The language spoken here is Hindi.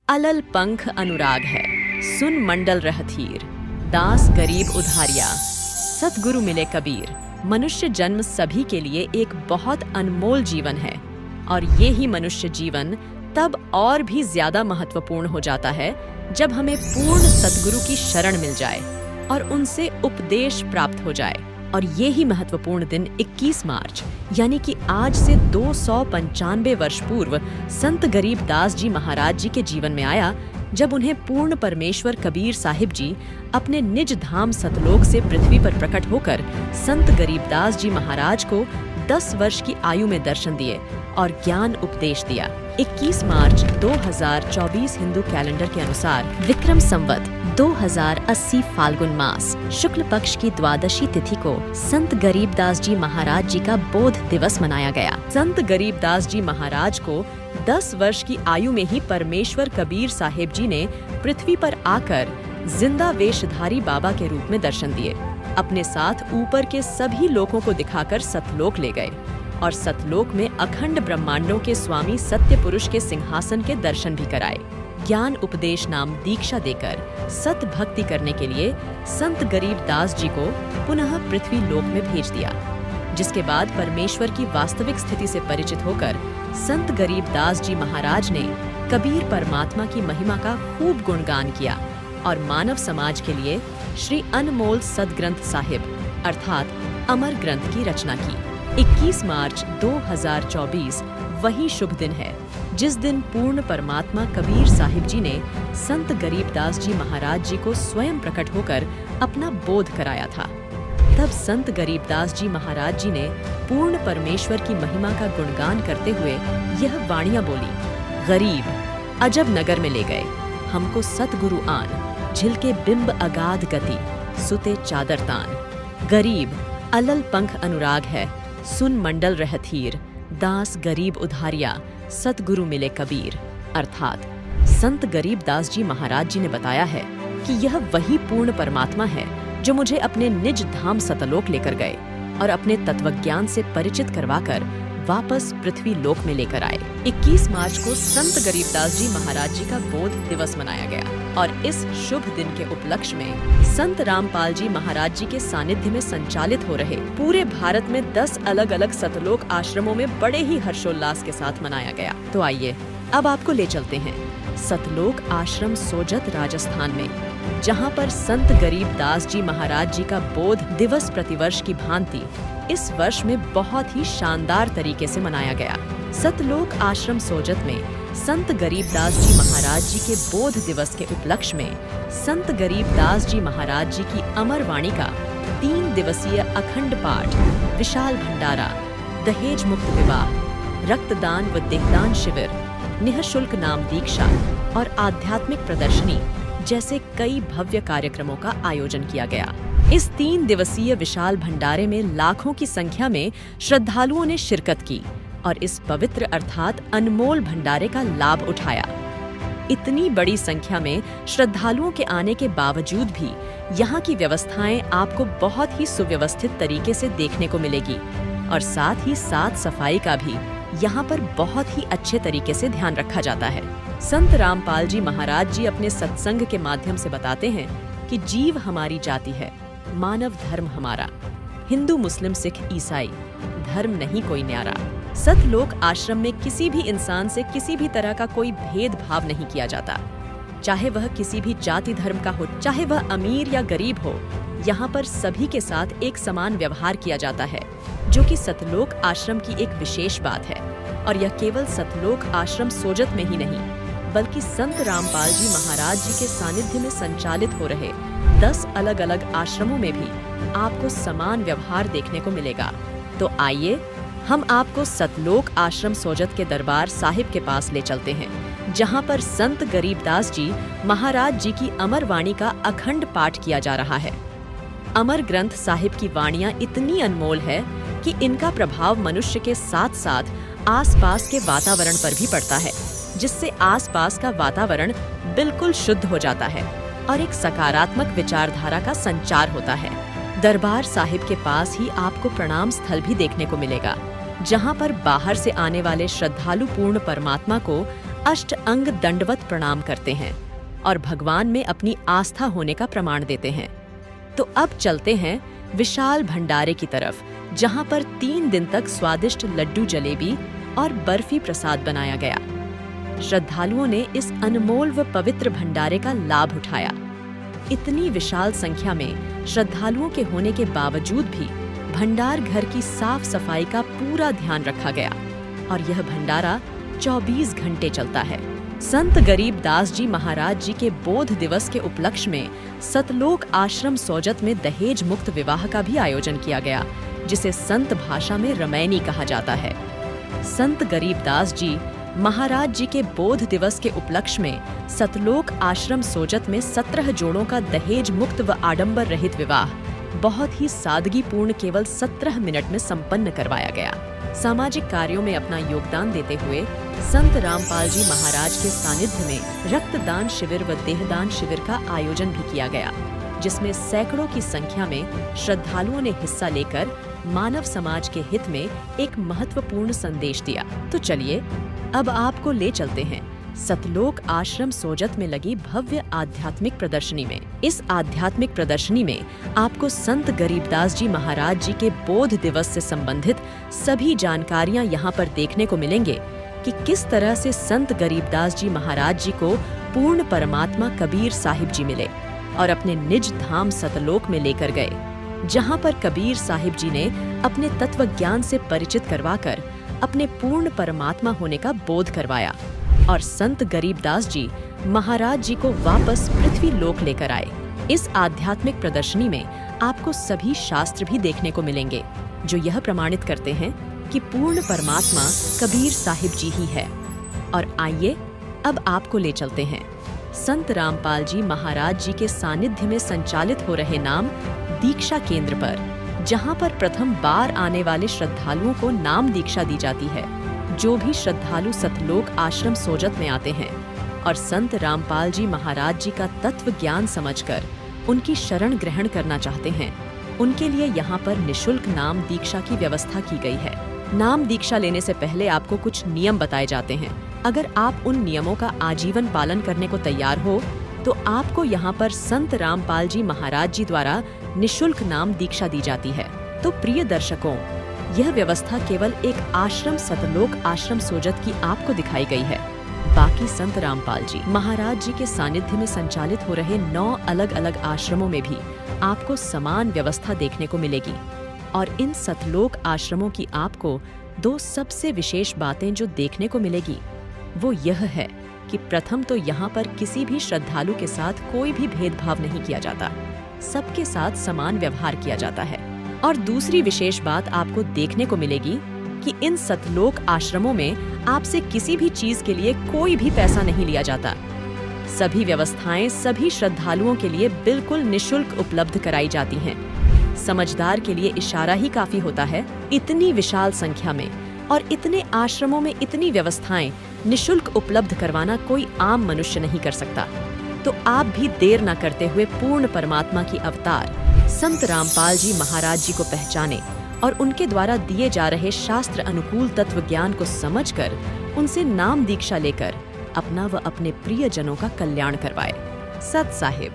अलल पंख अनुराग है, सुन मंडल रहथीर, दास गरीब उधारिया, सतगुरु मिले कबीर। मनुष्य जन्म सभी के लिए एक बहुत अनमोल जीवन है और ये ही मनुष्य जीवन तब और भी ज्यादा महत्वपूर्ण हो जाता है जब हमें पूर्ण सतगुरु की शरण मिल जाए और उनसे उपदेश प्राप्त हो जाए। और ये ही महत्वपूर्ण दिन 21 मार्च यानी कि आज से 295 वर्ष पूर्व संत गरीबदास जी महाराज जी के जीवन में आया, जब उन्हें पूर्ण परमेश्वर कबीर साहिब जी अपने निज धाम सतलोक से पृथ्वी पर प्रकट होकर संत गरीबदास जी महाराज को 10 वर्ष की आयु में दर्शन दिए और ज्ञान उपदेश दिया। 21 मार्च 2024 हिंदू कैलेंडर के अनुसार विक्रम संवत 2080 फाल्गुन मास शुक्ल पक्ष की द्वादशी तिथि को संत गरीबदास जी महाराज जी का बोध दिवस मनाया गया। संत गरीबदास जी महाराज को 10 वर्ष की आयु में ही परमेश्वर कबीर साहिब जी ने पृथ्वी पर आकर जिंदा वेशधारी बाबा के रूप में दर्शन दिए। अपने साथ ऊपर के सभी लोकों को दिखाकर सतलोक ले गए और सतलोक में अखंड ब्रह्मांडों के स्वामी सत्य पुरुष के सिंहासन के दर्शन भी कराए। ज्ञान उपदेश नाम दीक्षा देकर सत भक्ति करने के लिए संत गरीबदास जी को पुनः पृथ्वी लोक में भेज दिया। जिसके बाद परमेश्वर की वास्तविक स्थिति से परिचित होकर संत गरीबदास जी महाराज ने कबीर परमात्मा की महिमा का खूब गुणगान किया और मानव समाज के लिए श्री अनमोल सदग्रंथ साहिब अर्थात अमर ग्रंथ की रचना की। 21 मार्च 2024 वही शुभ दिन है जिस दिन पूर्ण परमात्मा कबीर साहिब जी ने संत गरीबदास जी महाराज जी को स्वयं प्रकट होकर अपना बोध कराया था। तब संत गरीबदास जी महाराज जी ने पूर्ण परमेश्वर की महिमा का गुणगान करते हुए यह वाणियां बोली। गरीब अजब नगर में ले गए हमको सतगुरु आन, झिलके बिंब अगाध गति सुते चादर तान। गरीब अलल पंख अनुराग है, सुन मंडल रहथीर, दास गरीब उधारिया, सतगुरु मिले कबीर। अर्थात संत गरीबदास जी महाराज जी ने बताया है कि यह वही पूर्ण परमात्मा है जो मुझे अपने निज धाम सतलोक लेकर गए और अपने तत्वज्ञान से परिचित करवाकर वापस पृथ्वी लोक में लेकर आए। 21 मार्च को संत गरीबदास जी महाराज जी का बोध दिवस मनाया गया और इस शुभ दिन के उपलक्ष्य में संत रामपाल जी महाराज जी के सानिध्य में संचालित हो रहे पूरे भारत में 10 अलग अलग सतलोक आश्रमों में बड़े ही हर्षोल्लास के साथ मनाया गया। तो आइए अब आपको ले चलते हैं सतलोक आश्रम सोजत राजस्थान में, जहाँ पर संत गरीबदास जी महाराज जी का बोध दिवस प्रतिवर्ष की भांति इस वर्ष में बहुत ही शानदार तरीके से मनाया गया। सतलोक आश्रम सोजत में संत गरीबदास जी महाराज जी के बोध दिवस के उपलक्ष्य में संत गरीबदास जी महाराज जी की अमर वाणी का 3 दिवसीय अखंड पाठ, विशाल भंडारा, दहेज मुक्त विवाह, रक्तदान व देहदान शिविर, निःशुल्क नाम दीक्षा और आध्यात्मिक प्रदर्शनी जैसे कई भव्य कार्यक्रमों का आयोजन किया गया। इस 3 दिवसीय विशाल भंडारे में लाखों की संख्या में श्रद्धालुओं ने शिरकत की और इस पवित्र अर्थात अनमोल भंडारे का लाभ उठाया। इतनी बड़ी संख्या में श्रद्धालुओं के आने के बावजूद भी यहाँ की व्यवस्थाएं आपको बहुत ही सुव्यवस्थित तरीके से देखने को मिलेगी और साथ ही साफ सफाई का भी यहाँ पर बहुत ही अच्छे तरीके से ध्यान रखा जाता है। संत रामपाल जी महाराज जी अपने सत्संग के माध्यम से बताते हैं कि जीव हमारी जाति है, मानव धर्म हमारा, हिंदू मुस्लिम सिख ईसाई धर्म नहीं कोई न्यारा। सतलोक आश्रम में किसी भी इंसान से किसी भी तरह का कोई भेदभाव नहीं किया जाता, चाहे वह किसी भी जाति धर्म का हो, चाहे वह अमीर या गरीब हो। यहाँ पर सभी के साथ एक समान व्यवहार किया जाता है, जो कि सतलोक आश्रम की एक विशेष बात है। और यह केवल सतलोक आश्रम सोजत में ही नहीं बल्कि संत रामपाल जी महाराज जी के सानिध्य में संचालित हो रहे 10 अलग अलग आश्रमों में भी आपको समान व्यवहार देखने को मिलेगा। तो आइए हम आपको सतलोक आश्रम सोजत के दरबार साहिब के पास ले चलते हैं, जहां पर संत गरीबदास जी महाराज जी की अमर वाणी का अखंड पाठ किया जा रहा है। अमर ग्रंथ साहिब की वाणियां इतनी अनमोल है कि इनका प्रभाव मनुष्य के साथ साथ आसपास के वातावरण पर भी पड़ता है, जिससे आसपास का वातावरण बिल्कुल शुद्ध हो जाता है और एक सकारात्मक विचारधारा का संचार होता है। दरबार साहिब के पास ही आपको प्रणाम स्थल भी देखने को मिलेगा, जहां पर बाहर से आने वाले श्रद्धालु पूर्ण परमात्मा को अष्ट अंग दंडवत प्रणाम करते हैं और भगवान में अपनी आस्था होने का प्रमाण देते हैं। तो अब चलते हैं विशाल भंडारे की तरफ, जहां पर 3 दिन तक स्वादिष्ट लड्डू, जलेबी और बर्फी प्रसाद बनाया गया। श्रद्धालुओं ने इस अनमोल व पवित्र भंडारे का लाभ उठाया। इतनी विशाल संख्या में श्रद्धालुओं के होने के बावजूद भी भंडार घर की साफ सफाई का पूरा ध्यान रखा गया और यह भंडारा 24 घंटे चलता है। संत गरीब दास जी महाराज जी के बोध दिवस के उपलक्ष्य में सतलोक आश्रम सोजत में दहेज मुक्त विवाह का भी आयोजन किया गया, जिसे संत भाषा में रमैनी कहा जाता है। संत गरीब दास जी महाराज जी के बोध दिवस के उपलक्ष्य में सतलोक आश्रम सोजत में 17 जोड़ों का दहेज मुक्त व आडंबर रहित विवाह बहुत ही सादगीपूर्ण केवल 17 मिनट में संपन्न करवाया गया। सामाजिक कार्यों में अपना योगदान देते हुए संत रामपाल जी महाराज के सानिध्य में रक्तदान शिविर व देहदान शिविर का आयोजन भी किया गया, जिसमें सैकड़ों की संख्या में श्रद्धालुओं ने हिस्सा लेकर मानव समाज के हित में एक महत्वपूर्ण संदेश दिया। तो चलिए अब आपको ले चलते हैं सतलोक आश्रम सोजत में लगी भव्य आध्यात्मिक प्रदर्शनी में। इस आध्यात्मिक प्रदर्शनी में आपको संत गरीबदास जी महाराज जी के बोध दिवस से संबंधित सभी जानकारियां यहाँ पर देखने को मिलेंगे कि किस तरह से संत गरीबदास जी महाराज जी को पूर्ण परमात्मा कबीर साहिब जी मिले और अपने निज धाम सतलोक में लेकर गए, जहाँ पर कबीर साहिब जी ने अपने तत्व ज्ञान से परिचित करवाकर अपने पूर्ण परमात्मा होने का बोध करवाया और संत गरीबदास जी महाराज जी को वापस पृथ्वी लोक लेकर आए। इस आध्यात्मिक प्रदर्शनी में आपको सभी शास्त्र भी देखने को मिलेंगे जो यह प्रमाणित करते हैं कि पूर्ण परमात्मा कबीर साहिब जी ही है। और आइए अब आपको ले चलते हैं संत रामपाल जी महाराज जी के सानिध्य में संचालित हो रहे नाम दीक्षा केंद्र पर, जहां पर प्रथम बार आने वाले श्रद्धालुओं को नाम दीक्षा दी जाती है। जो भी श्रद्धालु सतलोक आश्रम सोजत में आते हैं और संत रामपाल जी महाराज जी का तत्व ज्ञान समझकर उनकी शरण ग्रहण करना चाहते हैं, उनके लिए यहाँ पर निशुल्क नाम दीक्षा की व्यवस्था की गई है। नाम दीक्षा लेने से पहले आपको कुछ नियम बताए जाते हैं। अगर आप उन नियमों का आजीवन पालन करने को तैयार हो तो आपको यहाँ पर संत रामपाल जी महाराज जी द्वारा निशुल्क नाम दीक्षा दी जाती है। तो प्रिय दर्शकों, यह व्यवस्था केवल एक आश्रम सतलोक आश्रम सोजत की आपको दिखाई गई है। बाकी संत रामपाल जी महाराज जी के सानिध्य में संचालित हो रहे 9 अलग अलग आश्रमों में भी आपको समान व्यवस्था देखने को मिलेगी। और इन सतलोक आश्रमों की आपको 2 सबसे विशेष बातें जो देखने को मिलेगी वो यह है कि प्रथम तो यहाँ पर किसी भी श्रद्धालु के साथ कोई भी भेदभाव नहीं किया जाता, सबके साथ समान व्यवहार किया जाता है। और दूसरी विशेष बात आपको देखने को मिलेगी कि इन सतलोक आश्रमों में आपसे किसी भी चीज के लिए कोई भी पैसा नहीं लिया जाता। सभी व्यवस्थाएं सभी श्रद्धालुओं के लिए बिल्कुल निशुल्क उपलब्ध कराई जाती हैं। समझदार के लिए इशारा ही काफी होता है। इतनी विशाल संख्या में और इतने आश्रमों में इतनी व्यवस्थाएं निशुल्क उपलब्ध करवाना कोई आम मनुष्य नहीं कर सकता। तो आप भी देर न करते हुए पूर्ण परमात्मा की अवतार संत रामपाल जी महाराज जी को पहचाने और उनके द्वारा दिए जा रहे शास्त्र अनुकूल तत्व ज्ञान को समझकर उनसे नाम दीक्षा लेकर अपना व अपने प्रियजनों का कल्याण करवाए। सत साहिब।